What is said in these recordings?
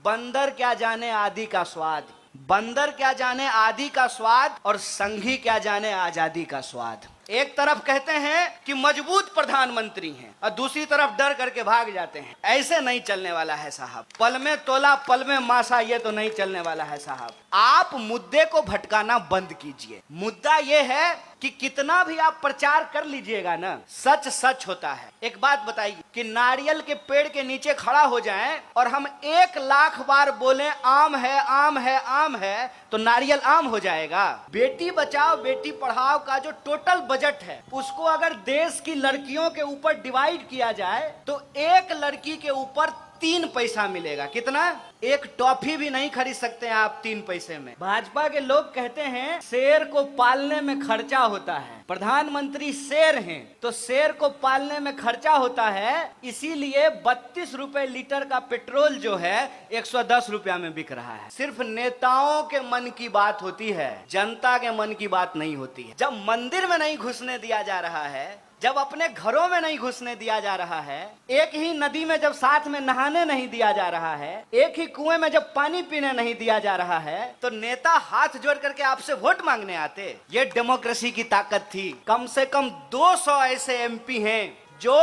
बंदर क्या जाने आदि का स्वाद, बंदर क्या जाने आदि का स्वाद और संघी क्या जाने आजादी का स्वाद। एक तरफ कहते हैं कि मजबूत प्रधानमंत्री हैं और दूसरी तरफ डर करके भाग जाते हैं। ऐसे नहीं चलने वाला है साहब। पल में तोला पल में मासा, ये तो नहीं चलने वाला है साहब। आप मुद्दे को भटकाना बंद कीजिए। मुद्दा ये है कि कितना भी आप प्रचार कर लीजिएगा ना, सच सच होता है। एक बात बताइए कि नारियल के पेड़ के नीचे खड़ा हो जाएं और हम 1,00,000 बार बोलें आम है आम है आम है, तो नारियल आम हो जाएगा। बेटी बचाओ बेटी पढ़ाओ का जो टोटल बजट है, उसको अगर देश की लड़कियों के ऊपर डिवाइड किया जाए तो एक लड़की के ऊपर 3 पैसा मिलेगा। कितना? एक टॉफी भी नहीं खरीद सकते हैं आप 3 पैसे में। भाजपा के लोग कहते हैं शेर को पालने में खर्चा होता है। प्रधानमंत्री शेर हैं तो शेर को पालने में खर्चा होता है, इसीलिए 32 रुपए लीटर का पेट्रोल जो है 110 रुपया में बिक रहा है। सिर्फ नेताओं के मन की बात होती है, जनता के मन की बात नहीं होती है। जब मंदिर में नहीं घुसने दिया जा रहा है, जब अपने घरों में नहीं घुसने दिया जा रहा है, एक ही नदी में जब साथ में नहाने नहीं दिया जा रहा है, एक ही कुएं में जब पानी पीने नहीं दिया जा रहा है, तो नेता हाथ जोड़ करके आपसे वोट मांगने आते। ये डेमोक्रेसी की ताकत थी। कम से कम 200 ऐसे एमपी हैं जो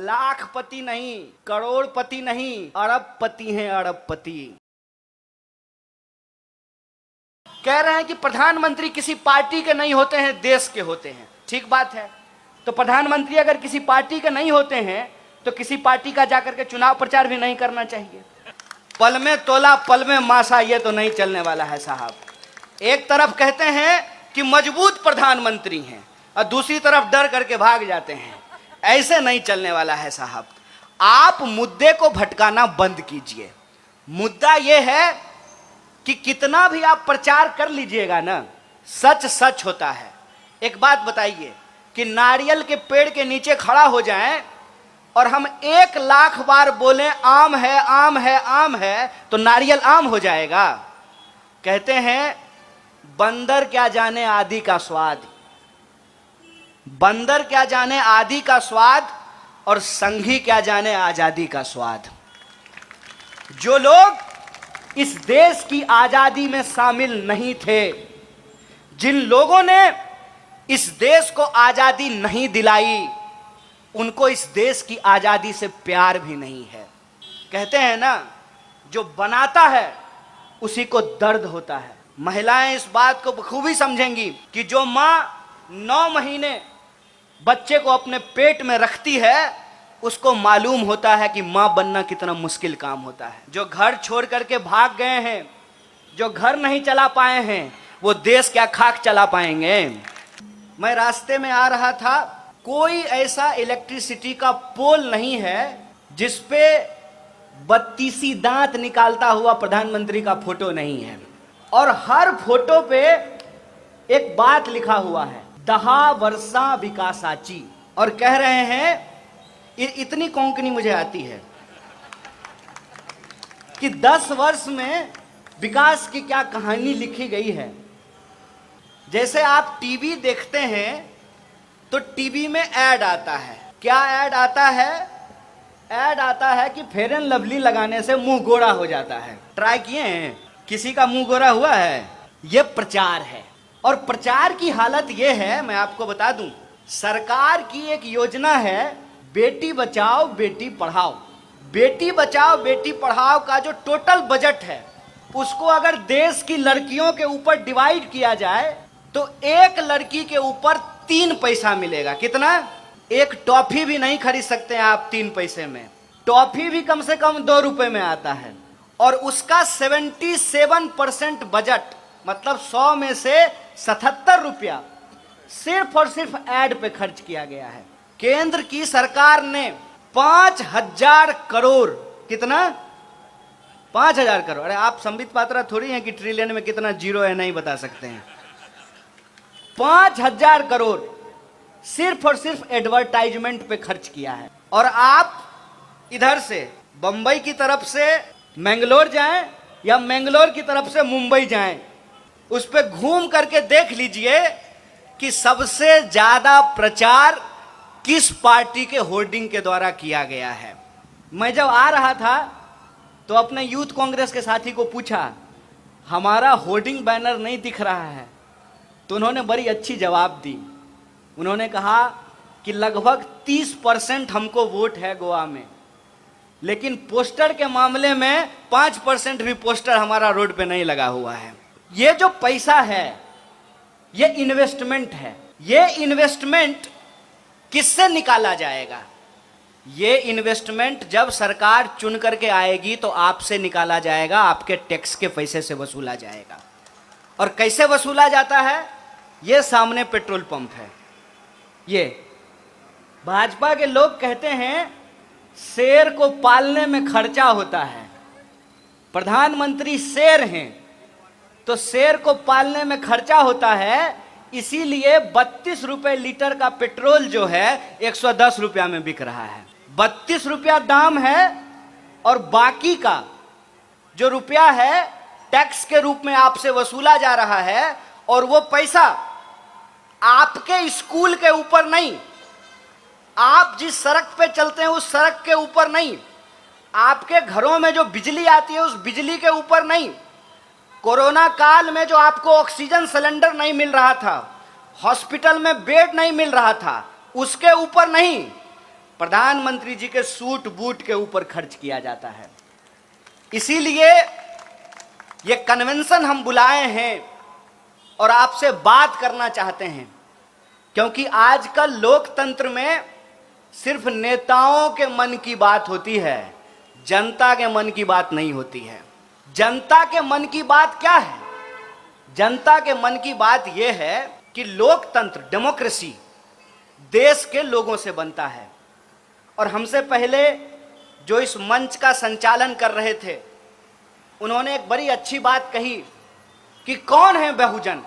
लाखपति नहीं, करोड़पति नहीं, अरबपति हैं, अरबपति। कह रहे हैं कि प्रधानमंत्री किसी पार्टी के नहीं होते हैं, देश के होते हैं। ठीक बात है। तो प्रधानमंत्री अगर किसी पार्टी के नहीं होते हैं तो किसी पार्टी का जाकर के चुनाव प्रचार भी नहीं करना चाहिए। पल में तोला पल में मासा, ये तो नहीं चलने वाला है साहब। एक तरफ कहते हैं कि मजबूत प्रधानमंत्री हैं और दूसरी तरफ डर करके भाग जाते हैं। ऐसे नहीं चलने वाला है साहब। आप मुद्दे को भटकाना बंद कीजिए। मुद्दा यह है कि कितना भी आप प्रचार कर लीजिएगा ना, सच सच होता है। एक बात बताइए कि नारियल के पेड़ के नीचे खड़ा हो जाएं और हम 1,00,000 बार बोलें आम है आम है आम है, तो नारियल आम हो जाएगा। कहते हैं बंदर क्या जाने आदि का स्वाद, बंदर क्या जाने आदि का स्वाद और संघी क्या जाने आजादी का स्वाद। जो लोग इस देश की आजादी में शामिल नहीं थे, जिन लोगों ने इस देश को आजादी नहीं दिलाई, उनको इस देश की आजादी से प्यार भी नहीं है। कहते हैं ना, जो बनाता है उसी को दर्द होता है। महिलाएं इस बात को बखूबी समझेंगी कि जो मां 9 महीने बच्चे को अपने पेट में रखती है, उसको मालूम होता है कि मां बनना कितना मुश्किल काम होता है। जो घर छोड़ करके भाग गए हैं, जो घर नहीं चला पाए हैं, वो देश क्या खाक चला पाएंगे। मैं रास्ते में आ रहा था, कोई ऐसा इलेक्ट्रिसिटी का पोल नहीं है जिसपे 32 दांत निकालता हुआ प्रधानमंत्री का फोटो नहीं है। और हर फोटो पे एक बात लिखा हुआ है, 10 वर्षा विकासाची। और कह रहे हैं, इतनी कोंकणी मुझे आती है कि 10 वर्ष में विकास की क्या कहानी लिखी गई है। जैसे आप टीवी देखते हैं तो टीवी में ऐड आता है। क्या ऐड आता है? ऐड आता है कि फेयर एंड लवली लगाने से मुंह गोरा हो जाता है। ट्राई किए हैं? किसी का मुंह गोरा हुआ है? यह प्रचार है। और प्रचार की हालत यह है, मैं आपको बता दूं, सरकार की एक योजना है बेटी बचाओ बेटी पढ़ाओ। बेटी बचाओ बेटी पढ़ाओ का जो टोटल बजट है, उसको अगर देश की लड़कियों के ऊपर डिवाइड किया जाए तो एक लड़की के ऊपर 3 पैसा मिलेगा। कितना? एक टॉफी भी नहीं खरीद सकते हैं आप 3 पैसे में। टॉफी भी कम से कम 2 रुपए में आता है। और उसका 77% बजट, मतलब 100 में से 77 रुपया सिर्फ और सिर्फ ऐड पे खर्च किया गया है। केंद्र की सरकार ने 5,000 करोड़, कितना? 5,000 करोड़। अरे आप संबित पात्रा थोड़ी हैं कि ट्रिलियन में कितना जीरो है नहीं बता सकते हैं। 5,000 करोड़ सिर्फ और सिर्फ एडवर्टाइजमेंट पे खर्च किया है। और आप इधर से बंबई की तरफ से मैंगलोर जाएं या मैंगलोर की तरफ से मुंबई जाएं, उस पे घूम करके देख लीजिए कि सबसे ज्यादा प्रचार किस पार्टी के होर्डिंग के द्वारा किया गया है। मैं जब आ रहा था तो अपने यूथ कांग्रेस के साथी को पूछा, हमारा होर्डिंग बैनर नहीं दिख रहा है। तो उन्होंने बड़ी अच्छी जवाब दी। उन्होंने कहा कि लगभग 30% हमको वोट है गोवा में, लेकिन पोस्टर के मामले में 5% भी पोस्टर हमारा रोड पे नहीं लगा हुआ है। ये जो पैसा है ये इन्वेस्टमेंट है। ये इन्वेस्टमेंट किससे निकाला जाएगा? ये इन्वेस्टमेंट जब सरकार चुन करके आएगी तो आपसे निकाला जाएगा, आपके टैक्स के पैसे से वसूला जाएगा। और कैसे वसूला जाता है? ये सामने पेट्रोल पंप है। ये भाजपा के लोग कहते हैं शेर को पालने में खर्चा होता है। प्रधानमंत्री शेर हैं तो शेर को पालने में खर्चा होता है, इसीलिए 32 रुपए लीटर का पेट्रोल जो है 110 रुपया में बिक रहा है। 32 रुपया दाम है और बाकी का जो रुपया है टैक्स के रूप में आपसे वसूला जा रहा है। और वो पैसा आपके स्कूल के ऊपर नहीं, आप जिस सड़क पे चलते हैं उस सड़क के ऊपर नहीं, आपके घरों में जो बिजली आती है उस बिजली के ऊपर नहीं, कोरोना काल में जो आपको ऑक्सीजन सिलेंडर नहीं मिल रहा था, हॉस्पिटल में बेड नहीं मिल रहा था, उसके ऊपर नहीं, प्रधानमंत्री जी के सूट बूट के ऊपर खर्च किया जाता है। इसीलिए ये कन्वेंशन हम बुलाए हैं और आपसे बात करना चाहते हैं, क्योंकि आजकल लोकतंत्र में सिर्फ नेताओं के मन की बात होती है, जनता के मन की बात नहीं होती है। जनता के मन की बात क्या है? जनता के मन की बात यह है कि लोकतंत्र, डेमोक्रेसी देश के लोगों से बनता है। और हमसे पहले जो इस मंच का संचालन कर रहे थे उन्होंने एक बड़ी अच्छी बात कही कि कौन है बहुजन?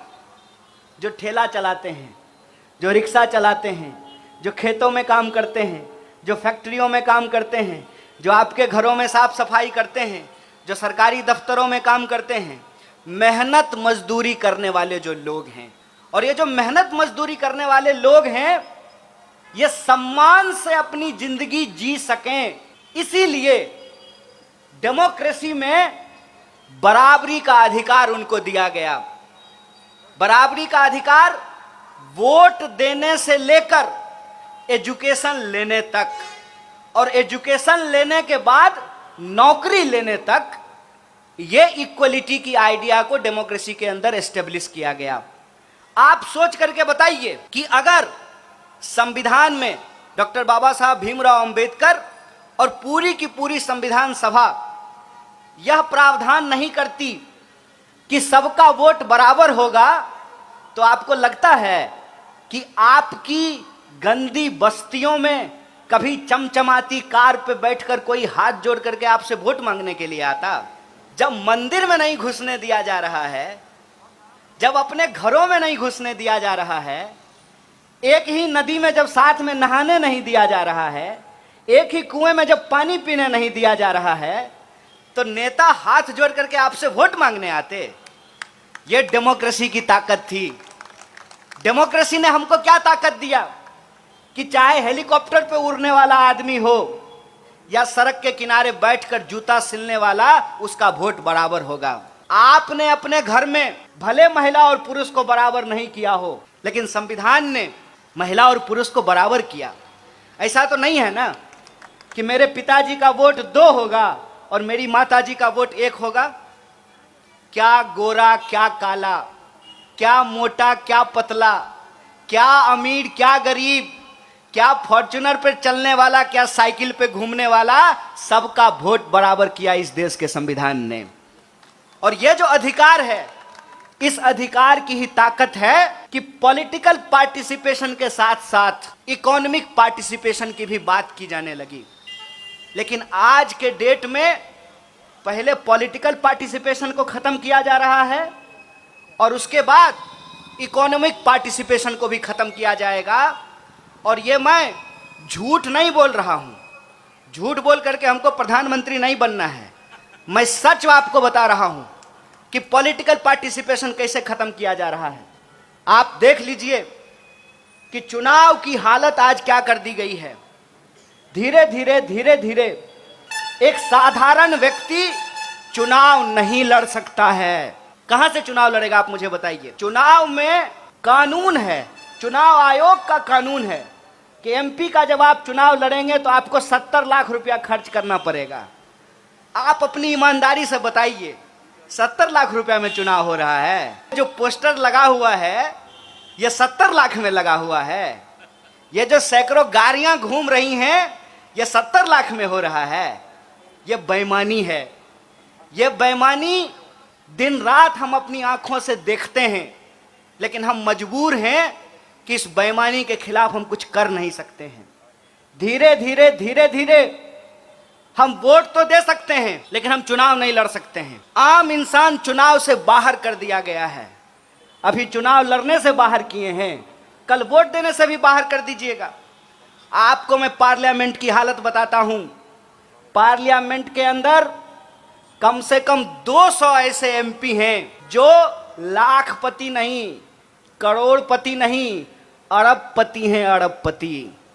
जो ठेला चलाते हैं, जो रिक्शा चलाते हैं, जो खेतों में काम करते हैं, जो फैक्ट्रियों में काम करते हैं, जो आपके घरों में साफ सफाई करते हैं, जो सरकारी दफ्तरों में काम करते हैं, मेहनत मजदूरी करने वाले जो लोग हैं। और ये जो मेहनत मजदूरी करने वाले लोग हैं ये सम्मान से अपनी जिंदगी जी सकें, इसीलिए डेमोक्रेसी में बराबरी का अधिकार उनको दिया गया। बराबरी का अधिकार वोट देने से लेकर एजुकेशन लेने तक, और एजुकेशन लेने के बाद नौकरी लेने तक, ये इक्वलिटी की आइडिया को डेमोक्रेसी के अंदर एस्टेब्लिश किया गया। आप सोच करके बताइए कि अगर संविधान में डॉक्टर बाबा साहब भीमराव अंबेडकर और पूरी की पूरी संविधान सभा यह प्रावधान नहीं करती कि सबका वोट बराबर होगा, तो आपको लगता है कि आपकी गंदी बस्तियों में कभी चमचमाती कार पे बैठकर कोई हाथ जोड़ करके आपसे वोट मांगने के लिए आता? जब मंदिर में नहीं घुसने दिया जा रहा है, जब अपने घरों में नहीं घुसने दिया जा रहा है, एक ही नदी में जब साथ में नहाने नहीं दिया जा रहा है, एक ही कुएं में जब पानी पीने नहीं दिया जा रहा है, तो नेता हाथ जोड़ करके आपसे वोट मांगने आते? ये डेमोक्रेसी की ताकत थी। डेमोक्रेसी ने हमको क्या ताकत दिया कि चाहे हेलीकॉप्टर पे उड़ने वाला आदमी हो या सड़क के किनारे बैठकर जूता सिलने वाला, उसका वोट बराबर होगा। आपने अपने घर में भले महिला और पुरुष को बराबर नहीं किया हो, लेकिन संविधान ने महिला और पुरुष को बराबर किया। ऐसा तो नहीं है ना कि मेरे पिताजी का वोट 2 होगा और मेरी माताजी का वोट 1 होगा। क्या गोरा क्या काला, क्या मोटा क्या पतला, क्या अमीर क्या गरीब, क्या फॉर्च्यूनर पे चलने वाला क्या साइकिल पे घूमने वाला, सबका वोट बराबर किया इस देश के संविधान ने। और ये जो अधिकार है, इस अधिकार की ही ताकत है कि पॉलिटिकल पार्टिसिपेशन के साथ साथ इकोनॉमिक पार्टिसिपेशन की भी बात की जाने लगी। लेकिन आज के डेट में पहले पॉलिटिकल पार्टिसिपेशन को खत्म किया जा रहा है और उसके बाद इकोनॉमिक पार्टिसिपेशन को भी खत्म किया जाएगा। और ये मैं झूठ नहीं बोल रहा हूं, झूठ बोल करके हमको प्रधानमंत्री नहीं बनना है, मैं सच आपको बता रहा हूं कि पॉलिटिकल पार्टिसिपेशन कैसे खत्म किया जा रहा है। आप देख लीजिए कि चुनाव की हालत आज क्या कर दी गई है। धीरे धीरे एक साधारण व्यक्ति चुनाव नहीं लड़ सकता है। कहां से चुनाव लड़ेगा आप मुझे बताइए। चुनाव में कानून है, चुनाव आयोग का कानून है कि एमपी का जब आप चुनाव लड़ेंगे तो आपको 70 लाख रुपया खर्च करना पड़ेगा। आप अपनी ईमानदारी से बताइए 70 लाख रुपया में चुनाव हो रहा है? जो पोस्टर लगा हुआ है ये 70 लाख में लगा हुआ है। ये जो सैकड़ों गाड़ियां घूम रही हैं ये 70 लाख में हो रहा है। ये बेईमानी है। ये बेईमानी दिन रात हम अपनी आंखों से देखते हैं, लेकिन हम मजबूर हैं कि इस बेईमानी के खिलाफ हम कुछ कर नहीं सकते हैं। धीरे धीरे हम वोट तो दे सकते हैं लेकिन हम चुनाव नहीं लड़ सकते हैं। आम इंसान चुनाव से बाहर कर दिया गया है। अभी चुनाव लड़ने से बाहर किए हैं, कल वोट देने से भी बाहर कर दीजिएगा। आपको मैं पार्लियामेंट की हालत बताता हूं। पार्लियामेंट के अंदर कम से कम 200 ऐसे एमपी हैं जो लाखपति नहीं, करोड़पति नहीं, अरबपति हैं, अरबपति।